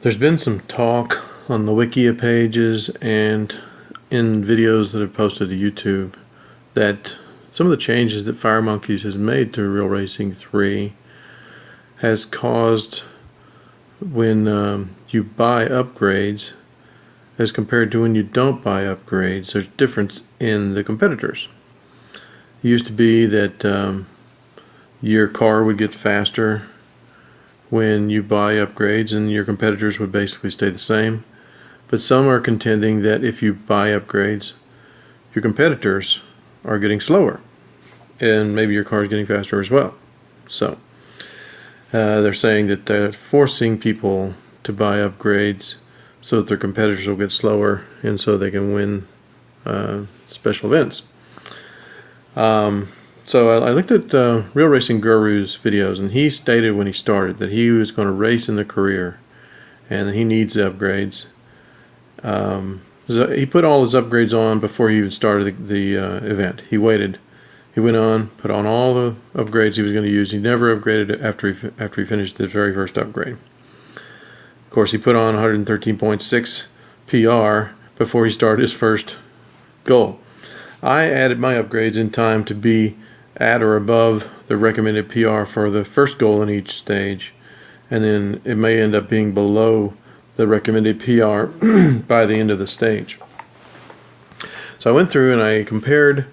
There's been some talk on the Wikia pages and in videos that have posted to YouTube that some of the changes that FireMonkeys has made to Real Racing 3 has caused, when you buy upgrades as compared to when you don't buy upgrades, there's a difference in the competitors. It used to be that your car would get faster when you buy upgrades and your competitors would basically stay the same. But some are contending that if you buy upgrades, your competitors are getting slower and maybe your car is getting faster as well. So they're saying that they're forcing people to buy upgrades so that their competitors will get slower and so they can win special events. So I looked at Real Racing Guru's videos, and he stated when he started that he was going to race in the career and he needs upgrades. So he put all his upgrades on before he even started the event. He waited. He went on, put on all the upgrades he was going to use. He never upgraded after he finished his very first upgrade. Of course, he put on 113.6 PR before he started his first goal. I added my upgrades in time to be at or above the recommended PR for the first goal in each stage, and then it may end up being below the recommended PR by the end of the stage. So I went through and I compared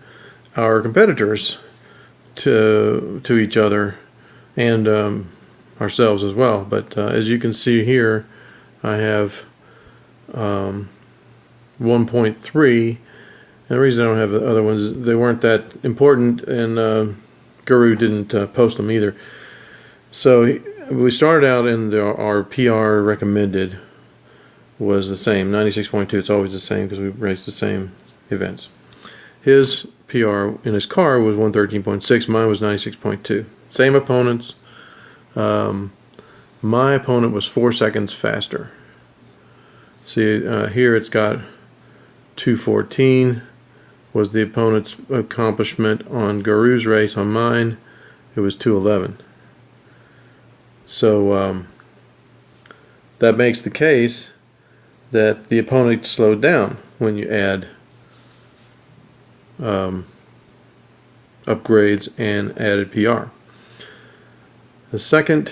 our competitors to each other and ourselves as well. But as you can see here, I have 1.3. And the reason I don't have the other ones, they weren't that important, and Guru didn't post them either. So we started out in our PR recommended was the same, 96.2. It's always the same because we raced the same events. His PR in his car was 113.6. Mine was 96.2. Same opponents. My opponent was 4 seconds faster. See, here it's got 214. Was the opponent's accomplishment on Guru's race. On mine, it was 211. So that makes the case that the opponent slowed down when you add upgrades and added PR. The second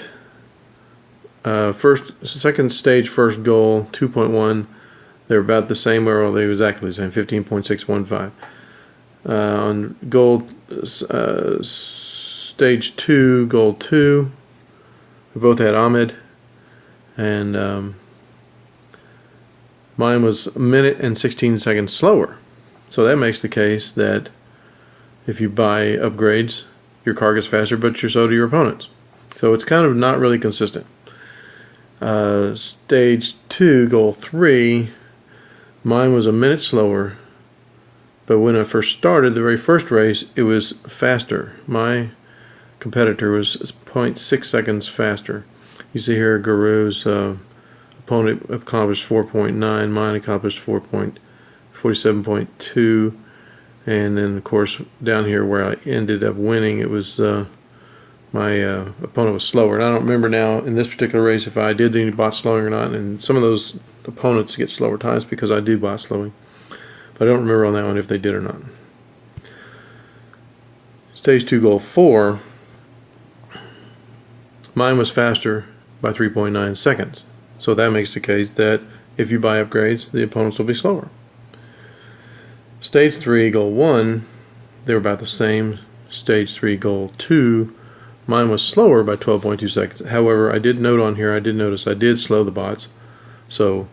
stage first goal 2.1. They're about the same, or they were exactly the same, 15.615. On goal stage 2, goal 2, we both had Ahmed, and mine was a minute and 16 seconds slower. So that makes the case that if you buy upgrades, your car gets faster, but so do your opponents. So it's kind of not really consistent. Stage 2, goal 3, mine was a minute slower, but when I first started the very first race, it was faster. My competitor was 0.6 seconds faster. You see here Guru's opponent accomplished 4.9, mine accomplished 47.2, and then of course down here where I ended up winning, it was my opponent was slower. And I don't remember now in this particular race if I did any bot slowing or not, and some of those opponents get slower times because I do bot slowing, but I don't remember on that one if they did or not. Stage 2, goal 4, mine was faster by 3.9 seconds. So that makes the case that if you buy upgrades, the opponents will be slower. Stage 3, goal 1, they were about the same. Stage 3, goal 2, mine was slower by 12.2 seconds. However, I did note on here, I did slow the bots. So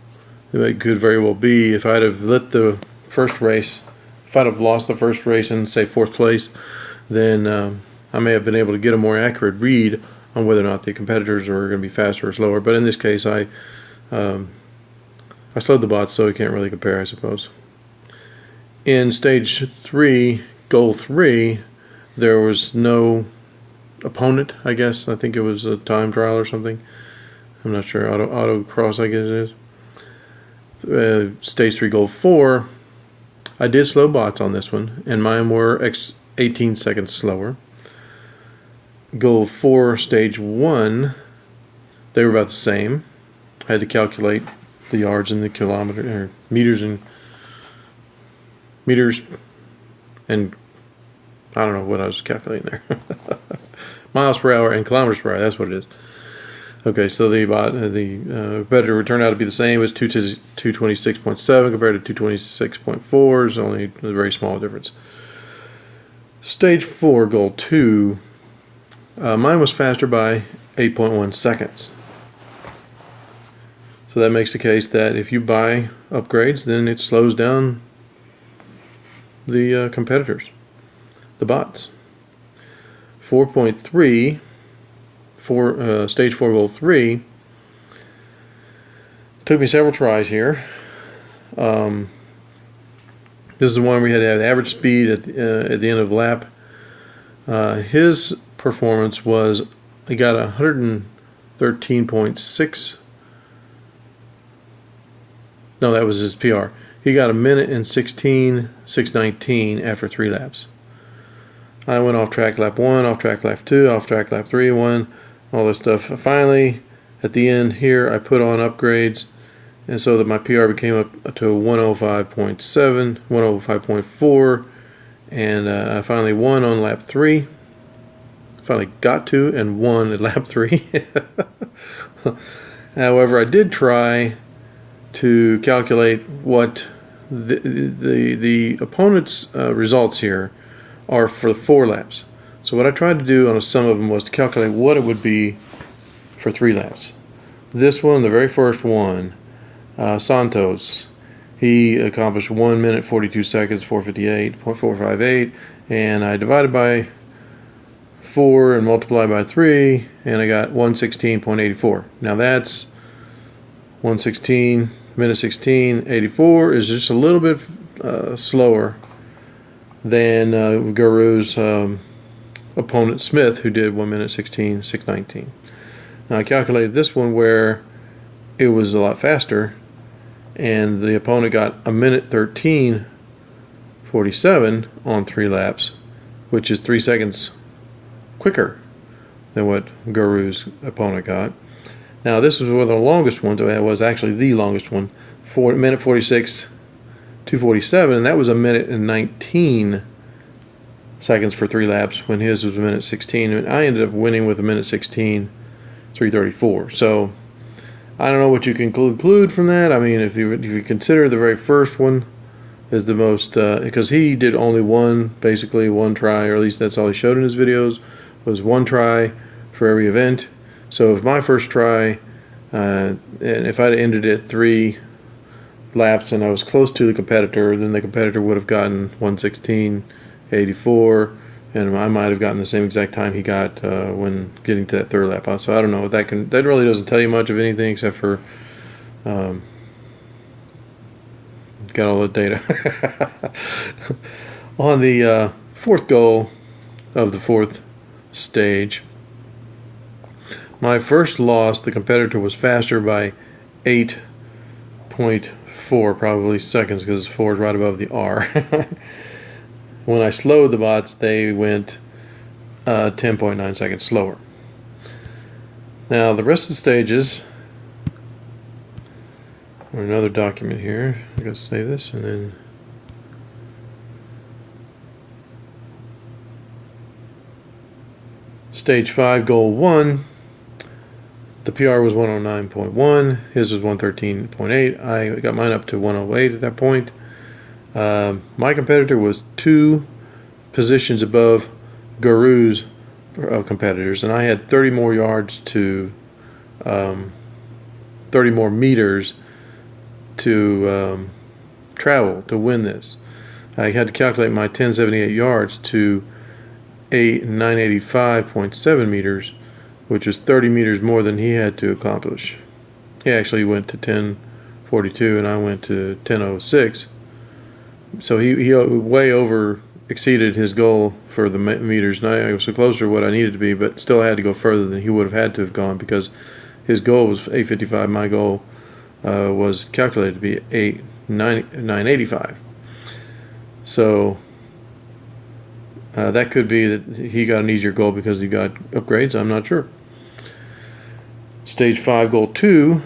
it could very well be if I'd have let the first race, if I'd have lost the first race in, say, 4th place, then I may have been able to get a more accurate read on whether or not the competitors are going to be faster or slower. But in this case, I slowed the bots, so you can't really compare, I suppose. In stage 3, goal 3, there was no opponent, I guess. I think it was a time trial or something. I'm not sure. Autocross, I guess it is. Stage 3, goal 4, I did slow bots on this one, and mine were 18 seconds slower. Goal 4, stage 1, they were about the same. I had to calculate the yards and the kilometer, or meters and I don't know what I was calculating there. Miles per hour and kilometers per hour, that's what it is. Okay, so the competitor would turn out to be the same as 226.7 compared to 226.4. Is only a very small difference. Stage 4, goal 2. Mine was faster by 8.1 seconds. So that makes the case that if you buy upgrades, then it slows down the competitors, the bots. 4.3 for stage 4 goal 3 took me several tries here. This is the one we had to have the average speed at the end of the lap. His performance was, he got 113.6. No, that was his PR. He got 1 minute and 16.619 after 3 laps. I went off track lap 1, off track lap 2, off track lap 3, 1, all this stuff. Finally, at the end here, I put on upgrades, and so that my PR became up to 105.7, 105.4, and I finally won on lap 3. Finally got to and won at lap 3. However, I did try to calculate what the opponent's results here are for 4 laps. So what I tried to do on some of them was to calculate what it would be for 3 laps. This one, the very first one, Santos, he accomplished 1 minute 42 seconds 458.458, and I divided by 4 and multiplied by 3, and I got 116.84. Now that's 116 minute 16.84 is just a little bit slower than Guru's opponent Smith, who did 1 minute 16.619. Now I calculated this one where it was a lot faster, and the opponent got 1 minute 13.47 on 3 laps, which is 3 seconds quicker than what Guru's opponent got. Now this was one of the longest ones. It was actually the longest one, 1 minute 46 247, and that was 1 minute and 19 seconds for 3 laps when his was 1 minute 16, and I ended up winning with 1 minute 16 334. So I don't know what you can conclude from that. I mean, if you consider the very first one is the most, because he did only basically one try, or at least that's all he showed in his videos, was 1 try for every event. So if my first try, and if I'd ended at 3 laps and I was close to the competitor, then the competitor would have gotten 116.84, and I might have gotten the same exact time he got when getting to that 3rd lap. So I don't know. That really doesn't tell you much of anything except for got all the data. On the 4th goal of the 4th stage, my first loss, the competitor was faster by 8.4 probably seconds, because 4 is right above the R. When I slowed the bots, they went 10.9 seconds slower. Now the rest of the stages, or another document here, I'm going to save this, and then stage 5, goal 1, the PR was 109.1, his was 113.8. I got mine up to 108 at that point. My competitor was 2 positions above Guru's competitors, and I had 30 more yards to 30 more meters to travel to win this. I had to calculate my 1078 yards to 985.7 meters, which is 30 meters more than he had to accomplish. He actually went to 1042 and I went to 1006. So he way over exceeded his goal for the meters, and I was so closer to what I needed to be, but still I had to go further than he would have had to have gone, because his goal was 855. My goal was calculated to be 985. So that could be that he got an easier goal because he got upgrades. I'm not sure. Stage 5, goal 2,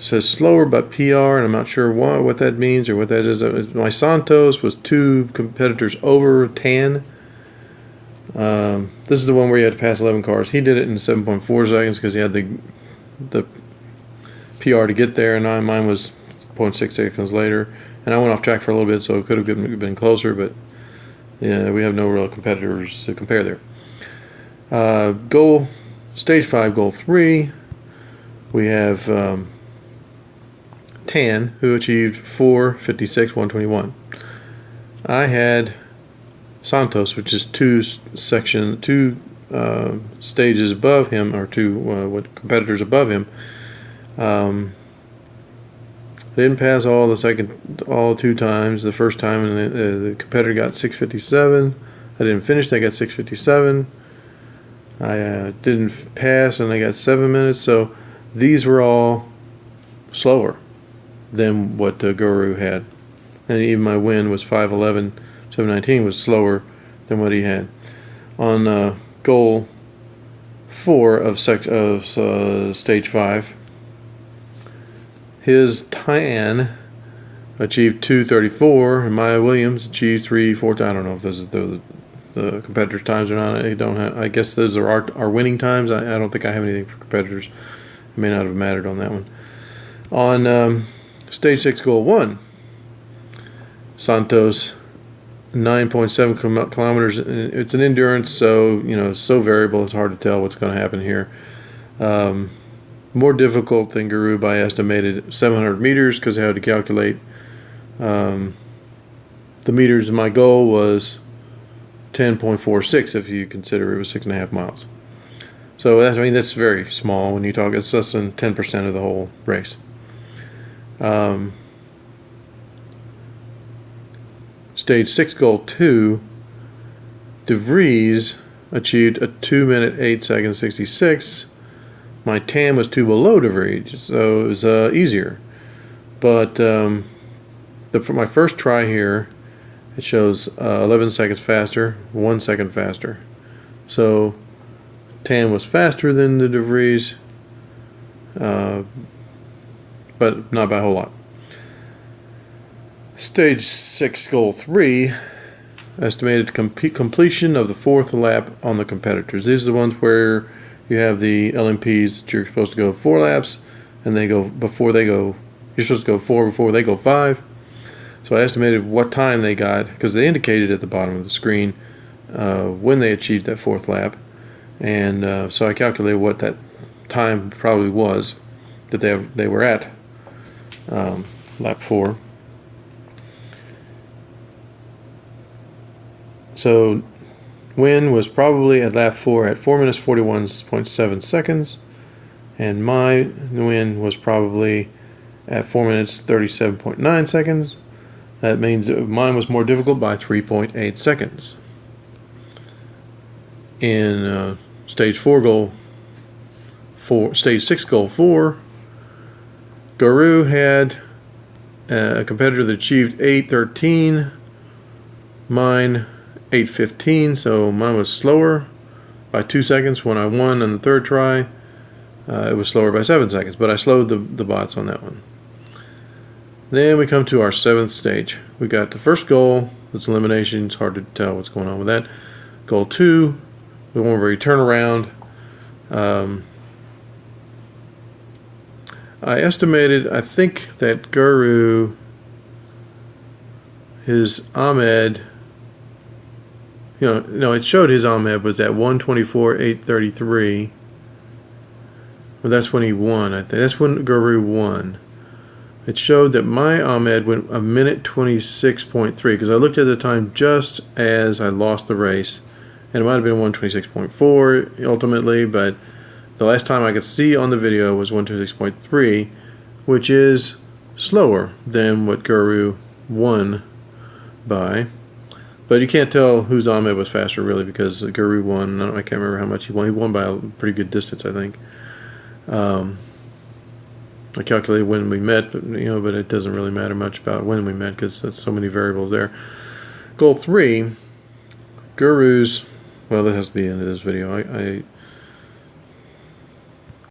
says slower but PR, and I'm not sure what that means or what that is. My Santos was 2 competitors over Tan. This is the one where you had to pass 11 cars. He did it in 7.4 seconds because he had the PR to get there, and mine was 0.6 seconds later. And I went off track for a little bit, so it could have been closer, but yeah, we have no real competitors to compare there. Stage 5, goal 3. We have Tan, who achieved 4:56.121. I had Santos, which is two stages above him, or competitors above him. I didn't pass all 2 times. The first time, and the competitor got 6:57. I didn't finish. They got 6:57. I didn't pass, and I got 7 minutes. So these were all slower than what Guru had, and even my win was 5:11.719 was slower than what he had. On goal 4 of stage 5, his Tan achieved 2:34, and Maya Williams achieved 3:4. I don't know if those are the competitors' times or not. I guess those are our winning times. I don't think I have anything for competitors. It may not have mattered on that one. On stage 6, goal 1, Santos, 9.7 kilometers. It's an endurance, so it's so variable. It's hard to tell what's going to happen here. More difficult than Guru by estimated 700 meters because I had to calculate the meters. My goal was 10.46 if you consider it was 6.5 miles. So that's very small when you talk. It's less than 10% of the whole race. Stage 6, goal 2, De Vries achieved a 2 minute 8 seconds 66. My Tan was 2 below De Vries, so it was easier. But for my first try here, it shows 11 seconds faster, 1 second faster. So Tan was faster than the De Vries, but not by a whole lot. Stage 6, goal 3, estimated completion of the 4th lap on the competitors. These are the ones where you have the LMPs that you're supposed to go 4 laps, and you're supposed to go 4 before they go 5. So I estimated what time they got, because they indicated at the bottom of the screen when they achieved that 4th lap. And so I calculated what that time probably was that they were at lap 4. So win was probably at lap 4 at 4 minutes 41.7 seconds, and my win was probably at 4 minutes 37.9 seconds. That means mine was more difficult by 3.8 seconds. In stage 6, goal 4, Guru had a competitor that achieved 8:13. Mine 8:15, so mine was slower by 2 seconds. When I won on the 3rd try, it was slower by 7 seconds, but I slowed the bots on that one. Then we come to our 7th stage. We got the first goal, it's elimination. It's hard to tell what's going on with that. Goal 2, the one where you turn around. I estimated, I think that Guru, his Ahmed, it showed his Ahmed was at 1:24.833. Well, that's when he won, I think. That's when Guru won. It showed that my Ahmed went 1:26.3, because I looked at the time just as I lost the race, and it might have been 1:26.4 ultimately, but the last time I could see on the video was 1:26.3, which is slower than what Guru won by. But you can't tell whose Ahmed was faster, really, because the Guru won. I can't remember how much he won. He won by a pretty good distance, I think. I calculated when we met, but it doesn't really matter much about when we met because there's so many variables there. Goal 3, Guru's. Well, that has to be the end of this video.